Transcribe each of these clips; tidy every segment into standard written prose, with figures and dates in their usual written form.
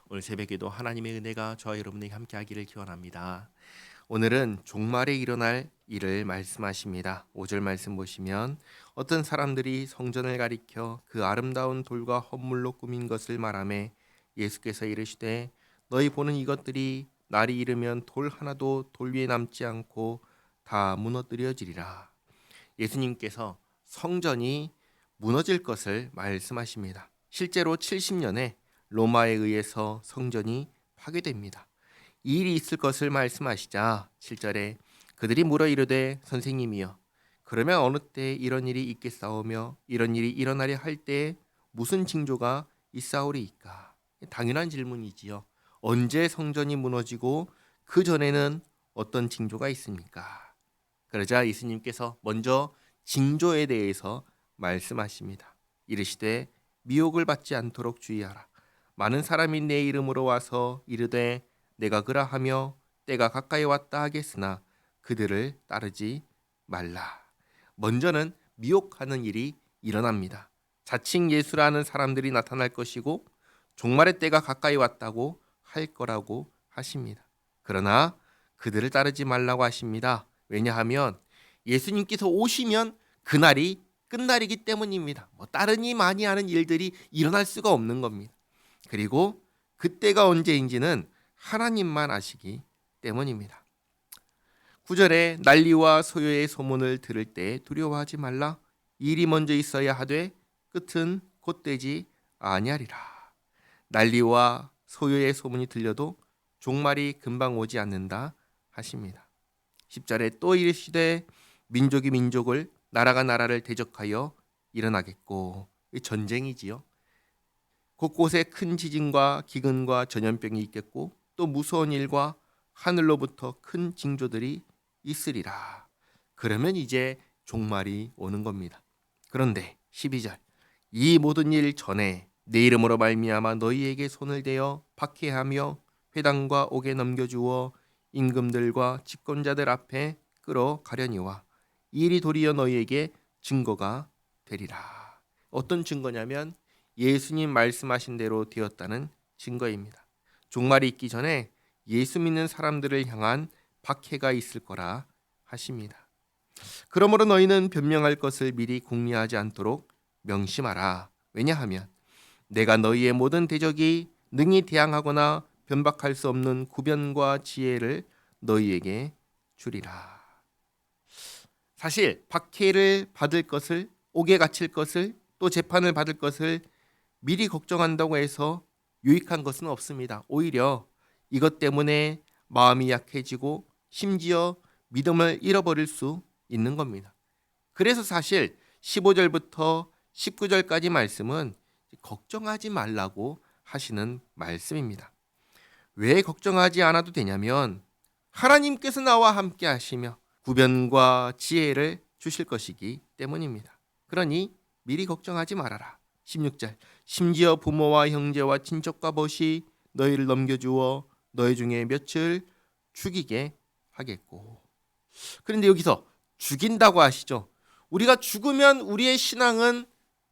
오늘 새벽에도 하나님의 은혜가 저와 여러분에게 함께하기를 기원합니다. 오늘은 종말에 일어날 일을 말씀하십니다. 5절 말씀 보시면 어떤 사람들이 성전을 가리켜 그 아름다운 돌과 헌물로 꾸민 것을 말하매 예수께서 이르시되 너희 보는 이것들이 날이 이르면 돌 하나도 돌 위에 남지 않고 다 무너뜨려지리라. 예수님께서 성전이 무너질 것을 말씀하십니다. 실제로 70년에 로마에 의해서 성전이 파괴됩니다. 이 일이 있을 것을 말씀하시자 7절에 그들이 물어 이르되 선생님이여 그러면 어느 때 이런 일이 있겠사오며 이런 일이 일어나려 할 때에 무슨 징조가 있사오리이까. 당연한 질문이지요. 언제 성전이 무너지고 그 전에는 어떤 징조가 있습니까? 그러자 예수님께서 먼저 징조에 대해서 말씀하십니다. 이르시되 미혹을 받지 않도록 주의하라. 많은 사람이 내 이름으로 와서 이르되 내가 그라하며 때가 가까이 왔다 하겠으나 그들을 따르지 말라. 먼저는 미혹하는 일이 일어납니다. 자칭 예수라는 사람들이 나타날 것이고 종말의 때가 가까이 왔다고 할 거라고 하십니다. 그러나 그들을 따르지 말라고 하십니다. 왜냐하면 예수님께서 오시면 그날이 끝날이기 때문입니다. 따르니 많이 하는 일들이 일어날 수가 없는 겁니다. 그리고 그때가 언제인지는 하나님만 아시기 때문입니다. 9절에 난리와 소요의 소문을 들을 때 두려워하지 말라. 일이 먼저 있어야 하되 끝은 곧되지 아니하리라. 난리와 소요의 소문이 들려도 종말이 금방 오지 않는다 하십니다. 10절에 또 이르시되 민족이 민족을 나라가 나라를 대적하여 일어나겠고, 이 전쟁이지요. 곳곳에 큰 지진과 기근과 전염병이 있겠고 또 무서운 일과 하늘로부터 큰 징조들이 있으리라. 그러면 이제 종말이 오는 겁니다. 그런데 12절 이 모든 일 전에 내 이름으로 말미암아 너희에게 손을 대어 박해하며 회당과 옥에 넘겨주어 임금들과 집권자들 앞에 끌어가려니와 이 일이 도리어 너희에게 증거가 되리라. 어떤 증거냐면 예수님 말씀하신 대로 되었다는 증거입니다. 종말이 있기 전에 예수 믿는 사람들을 향한 박해가 있을 거라 하십니다. 그러므로 너희는 변명할 것을 미리 궁리하지 않도록 명심하라. 왜냐하면 내가 너희의 모든 대적이 능히 대항하거나 변박할 수 없는 구변과 지혜를 너희에게 주리라. 사실 박해를 받을 것을, 옥에 갇힐 것을, 또 재판을 받을 것을 미리 걱정한다고 해서 유익한 것은 없습니다. 오히려 이것 때문에 마음이 약해지고 심지어 믿음을 잃어버릴 수 있는 겁니다. 그래서 사실 15절부터 19절까지 말씀은 걱정하지 말라고 하시는 말씀입니다. 왜 걱정하지 않아도 되냐면 하나님께서 나와 함께 하시며 구변과 지혜를 주실 것이기 때문입니다. 그러니 미리 걱정하지 말아라. 16절 심지어 부모와 형제와 친척과 벗이 너희를 넘겨주어 너희 중에 몇을 죽이게 하겠고. 그런데 여기서 죽인다고 하시죠. 우리가 죽으면 우리의 신앙은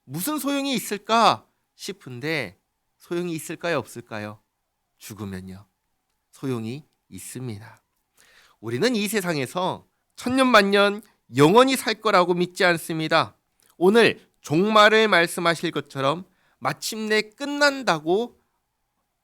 무슨 소용이 있을까 싶은데 소용이 있을까요, 없을까요? 죽으면요, 소용이 있습니다. 우리는 이 세상에서 천년 만년 영원히 살 거라고 믿지 않습니다. 오늘 종말을 말씀하실 것처럼 마침내 끝난다고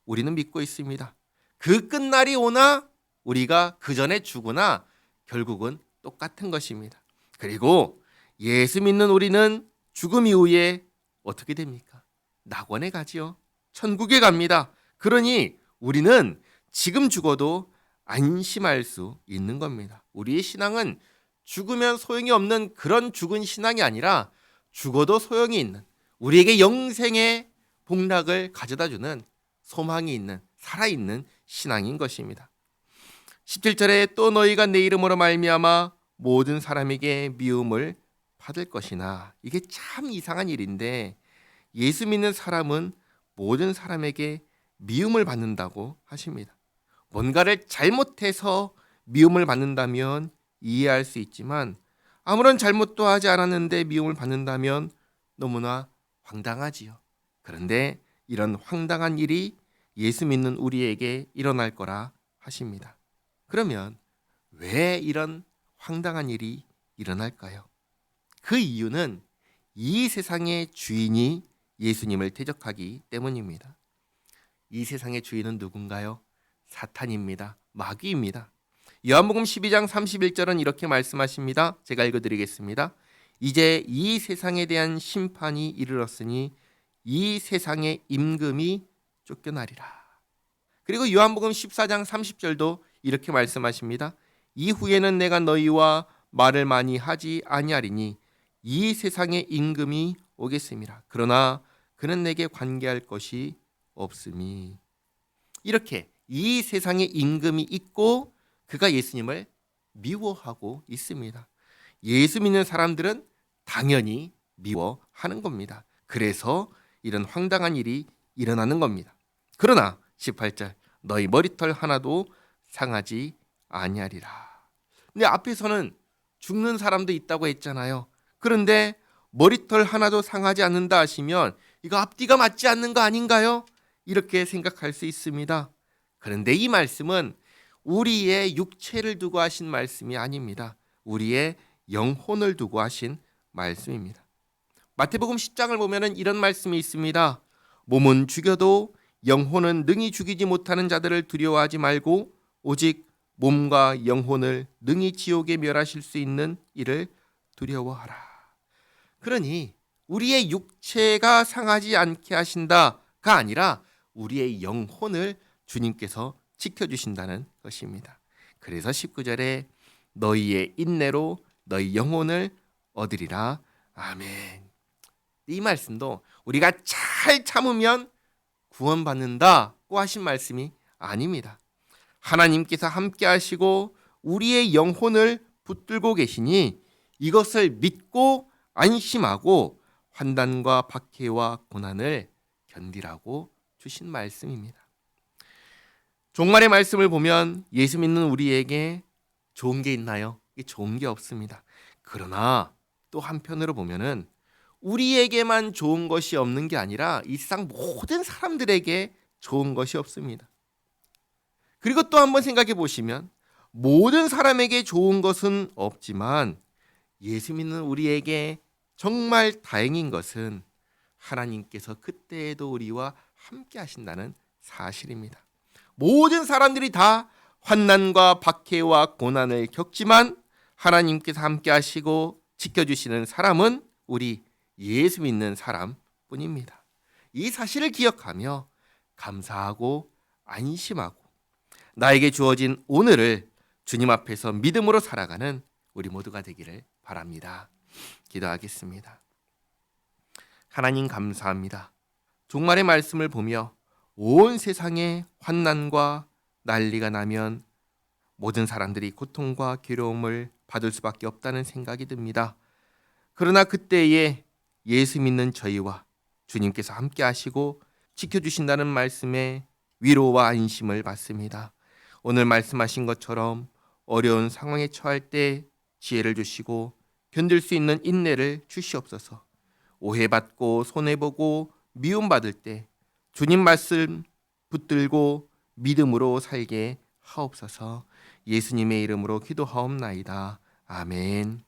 우리는 믿고 있습니다. 그 끝날이 오나 우리가 그 전에 죽으나 결국은 똑같은 것입니다. 그리고 예수 믿는 우리는 죽음 이후에 어떻게 됩니까? 낙원에 가지요. 천국에 갑니다. 그러니 우리는 지금 죽어도 안심할 수 있는 겁니다. 우리의 신앙은 죽으면 소용이 없는 그런 죽은 신앙이 아니라 죽어도 소용이 있는, 우리에게 영생의 복락을 가져다주는 소망이 있는, 살아있는 신앙인 것입니다. 17절에 또 너희가 내 이름으로 말미암아 모든 사람에게 미움을 받을 것이나, 이게 참 이상한 일인데 예수 믿는 사람은 모든 사람에게 미움을 받는다고 하십니다. 뭔가를 잘못해서 미움을 받는다면 이해할 수 있지만 아무런 잘못도 하지 않았는데 미움을 받는다면 너무나 황당하지요. 그런데 이런 황당한 일이 예수 믿는 우리에게 일어날 거라 하십니다. 그러면 왜 이런 황당한 일이 일어날까요? 그 이유는 이 세상의 주인이 예수님을 대적하기 때문입니다. 이 세상의 주인은 누군가요? 사탄입니다. 마귀입니다. 요한복음 12장 31절은 이렇게 말씀하십니다. 제가 읽어드리겠습니다. 이제 이 세상에 대한 심판이 이르렀으니 이 세상의 임금이 쫓겨나리라. 그리고 요한복음 14장 30절도 이렇게 말씀하십니다. 이후에는 내가 너희와 말을 많이 하지 아니하리니 이 세상의 임금이 오겠음이라. 그러나 그는 내게 관계할 것이 없음이. 이렇게 이 세상의 임금이 있고 그가 예수님을 미워하고 있습니다. 예수 믿는 사람들은 당연히 미워하는 겁니다. 그래서 이런 황당한 일이 일어나는 겁니다. 그러나 18절 너희 머리털 하나도 상하지 아니하리라. 근데 앞에서는 죽는 사람도 있다고 했잖아요. 그런데 머리털 하나도 상하지 않는다 하시면 이거 앞뒤가 맞지 않는 거 아닌가요? 이렇게 생각할 수 있습니다. 그런데 이 말씀은 우리의 육체를 두고 하신 말씀이 아닙니다. 우리의 영혼을 두고 하신 말씀입니다. 마태복음 10장을 보면 이런 말씀이 있습니다. 몸은 죽여도 영혼은 능히 죽이지 못하는 자들을 두려워하지 말고 오직 몸과 영혼을 능히 지옥에 멸하실 수 있는 이를 두려워하라. 그러니 우리의 육체가 상하지 않게 하신다가 아니라 우리의 영혼을 주님께서 지켜주신다는 것입니다. 그래서 19절에 너희의 인내로 너희 영혼을 얻으리라. 아멘. 이 말씀도 우리가 잘 참으면 구원받는다고 하신 말씀이 아닙니다. 하나님께서 함께 하시고 우리의 영혼을 붙들고 계시니 이것을 믿고 안심하고 환난과 박해와 고난을 견디라고 주신 말씀입니다. 종말의 말씀을 보면 예수 믿는 우리에게 좋은 게 있나요? 좋은 게 없습니다. 그러나 또 한편으로 보면은 우리에게만 좋은 것이 없는 게 아니라 이 세상 모든 사람들에게 좋은 것이 없습니다. 그리고 또 한번 생각해 보시면 모든 사람에게 좋은 것은 없지만 예수 믿는 우리에게 정말 다행인 것은 하나님께서 그때에도 우리와 함께 하신다는 사실입니다. 모든 사람들이 다 환난과 박해와 고난을 겪지만 하나님께서 함께 하시고 지켜주시는 사람은 우리 예수 믿는 사람뿐입니다. 이 사실을 기억하며 감사하고 안심하고 나에게 주어진 오늘을 주님 앞에서 믿음으로 살아가는 우리 모두가 되기를 바랍니다. 기도하겠습니다. 하나님 감사합니다. 종말의 말씀을 보며 온 세상에 환난과 난리가 나면 모든 사람들이 고통과 괴로움을 받을 수밖에 없다는 생각이 듭니다. 그러나 그때에 예수 믿는 저희와 주님께서 함께 하시고 지켜주신다는 말씀에 위로와 안심을 받습니다. 오늘 말씀하신 것처럼 어려운 상황에 처할 때 지혜를 주시고 견딜 수 있는 인내를 주시옵소서. 오해받고 손해보고 미움받을 때 주님 말씀 붙들고 믿음으로 살게 하옵소서. 예수님의 이름으로 기도하옵나이다. 아멘.